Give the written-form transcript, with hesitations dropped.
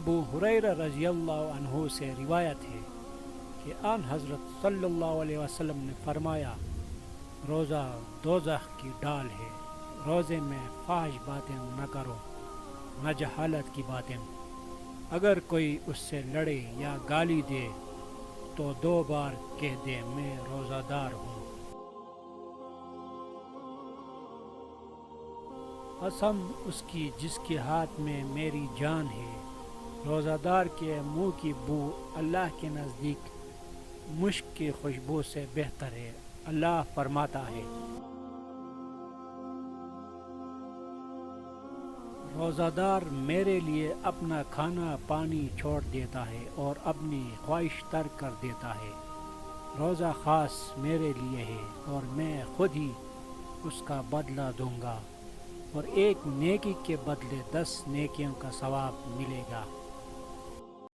ابو ہریرہ رضی اللہ عنہ سے روایت ہے کہ آن حضرت صلی اللہ علیہ وسلم نے فرمایا، روزہ دوزخ کی ڈال ہے، روزے میں فحش باتیں نہ کرو، نہ جہالت کی باتیں۔ اگر کوئی اس سے لڑے یا گالی دے تو 2 بار کہہ دے میں روزہ دار ہوں۔ قسم اس کی جس کے ہاتھ میں میری جان ہے، روزہ دار کے منہ کی بو اللہ کے نزدیک مشک کی خوشبو سے بہتر ہے۔ اللہ فرماتا ہے، روزہ دار میرے لیے اپنا کھانا پانی چھوڑ دیتا ہے اور اپنی خواہش ترک کر دیتا ہے۔ روزہ خاص میرے لیے ہے اور میں خود ہی اس کا بدلہ دوں گا، اور ایک نیکی کے بدلے 10 نیکیوں کا ثواب ملے گا۔